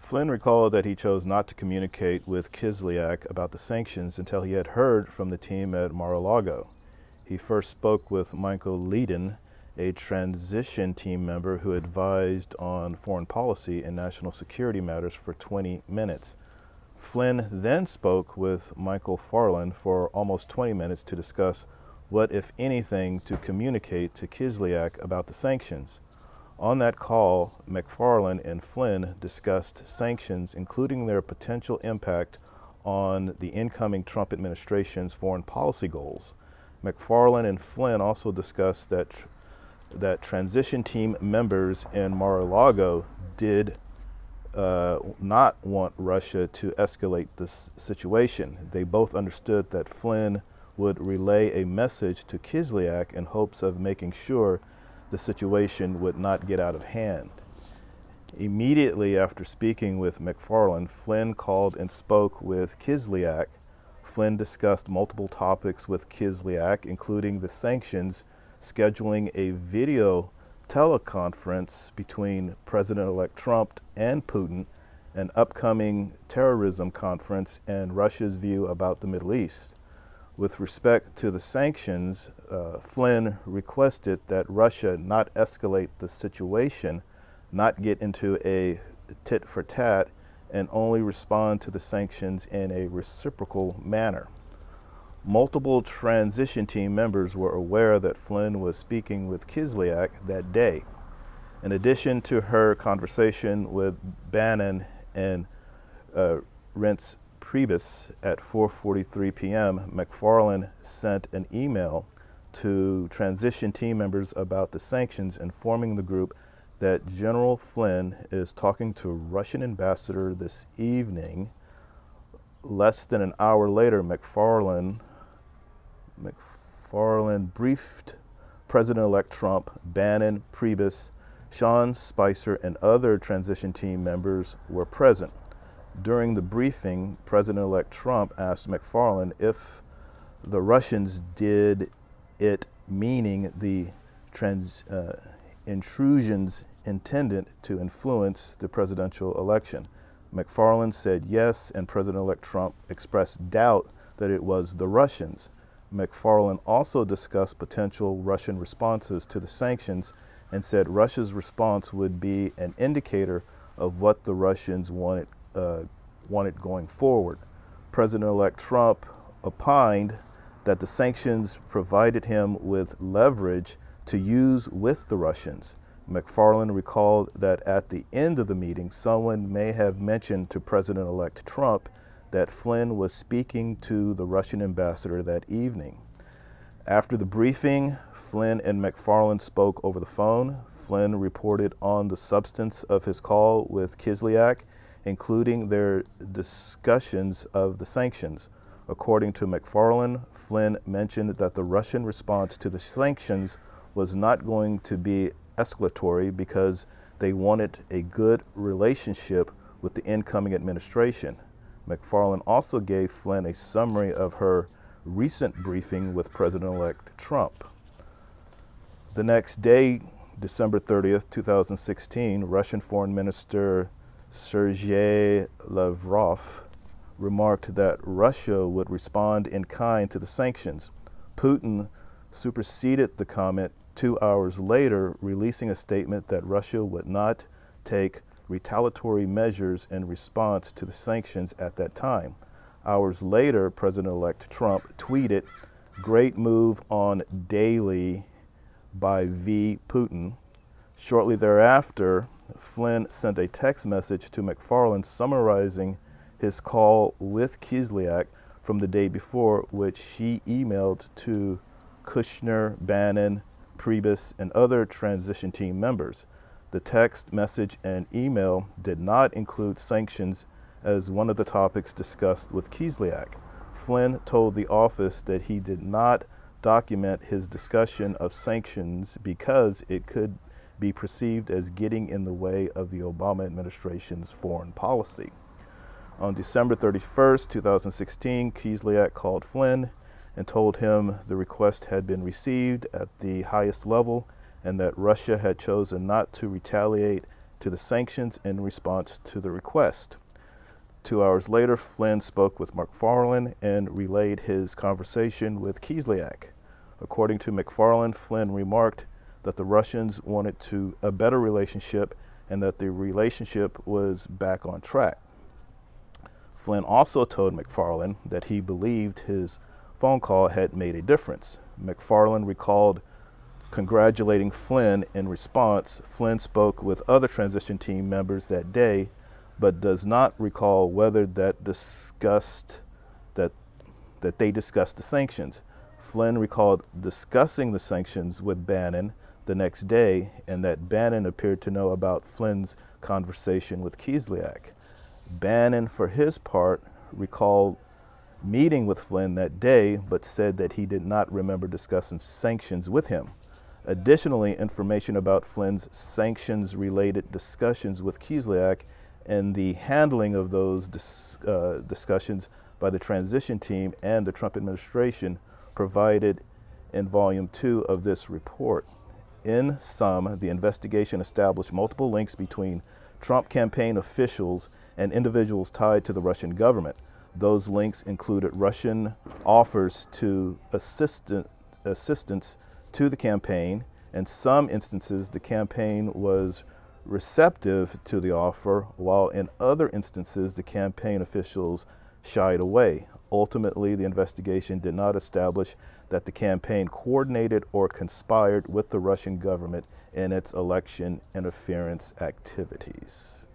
Flynn recalled that he chose not to communicate with Kislyak about the sanctions until he had heard from the team at Mar-a-Lago. He first spoke with Michael Leedon, a transition team member who advised on foreign policy and national security matters for 20 minutes. Flynn then spoke with Michael Farland for almost 20 minutes to discuss what, if anything, to communicate to Kislyak about the sanctions. On that call, McFarland and Flynn discussed sanctions, including their potential impact on the incoming Trump administration's foreign policy goals. McFarland and Flynn also discussed that transition team members in Mar-a-Lago did not want Russia to escalate this situation. They both understood that Flynn would relay a message to Kislyak in hopes of making sure the situation would not get out of hand. Immediately after speaking with McFarland, Flynn called and spoke with Kislyak. Flynn discussed multiple topics with Kislyak, including the sanctions, scheduling a video teleconference between President-elect Trump and Putin, an upcoming terrorism conference, and Russia's view about the Middle East. With respect to the sanctions, Flynn requested that Russia not escalate the situation, not get into a tit for tat, and only respond to the sanctions in a reciprocal manner. Multiple transition team members were aware that Flynn was speaking with Kislyak that day. In addition to her conversation with Bannon and Reince Priebus at 4:43 p.m., McFarland sent an email to transition team members about the sanctions, informing the group that General Flynn is talking to Russian ambassador this evening. Less than an hour later, McFarland briefed President-elect Trump, Bannon, Priebus, Sean Spicer, and other transition team members were present. During the briefing, President-elect Trump asked McFarland if the Russians did it, meaning the intrusions intended to influence the presidential election. McFarland said yes, and President-elect Trump expressed doubt that it was the Russians. McFarland also discussed potential Russian responses to the sanctions and said Russia's response would be an indicator of what the Russians wanted going forward. President-elect Trump opined that the sanctions provided him with leverage to use with the Russians. McFarland recalled that at the end of the meeting, someone may have mentioned to President-elect Trump that Flynn was speaking to the Russian ambassador that evening. After the briefing, Flynn and McFarland spoke over the phone. Flynn reported on the substance of his call with Kislyak, including their discussions of the sanctions. According to McFarland, Flynn mentioned that the Russian response to the sanctions was not going to be escalatory because they wanted a good relationship with the incoming administration. McFarland also gave Flynn a summary of her recent briefing with President-elect Trump. The next day, December 30th, 2016, Russian Foreign Minister Sergei Lavrov remarked that Russia would respond in kind to the sanctions. Putin superseded the comment 2 hours later, releasing a statement that Russia would not take retaliatory measures in response to the sanctions at that time. Hours later, President-elect Trump tweeted, "Great move on daily by V. Putin." Shortly thereafter, Flynn sent a text message to McFarland summarizing his call with Kislyak from the day before, which she emailed to Kushner, Bannon, Priebus, and other transition team members. The text message and email did not include sanctions as one of the topics discussed with Kislyak. Flynn told the office that he did not document his discussion of sanctions because it could be perceived as getting in the way of the Obama administration's foreign policy. On December 31st, 2016, Kislyak called Flynn and told him the request had been received at the highest level and that Russia had chosen not to retaliate to the sanctions in response to the request. 2 hours later, Flynn spoke with McFarlane and relayed his conversation with Kislyak. According to McFarlane, Flynn remarked that the Russians wanted a better relationship and that the relationship was back on track. Flynn also told McFarlane that he believed his phone call had made a difference. McFarlane recalled congratulating Flynn. In response, Flynn spoke with other transition team members that day, but does not recall whether they discussed the sanctions. Flynn recalled discussing the sanctions with Bannon the next day, and that Bannon appeared to know about Flynn's conversation with Kislyak. Bannon, for his part, recalled meeting with Flynn that day, but said that he did not remember discussing sanctions with him. Additionally, information about Flynn's sanctions-related discussions with Kislyak and the handling of those discussions by the transition team and the Trump administration provided in Volume 2 of this report. In sum, the investigation established multiple links between Trump campaign officials and individuals tied to the Russian government. Those links included Russian offers to assistance to the campaign. In some instances, the campaign was receptive to the offer, while in other instances, the campaign officials shied away. Ultimately, the investigation did not establish that the campaign coordinated or conspired with the Russian government in its election interference activities.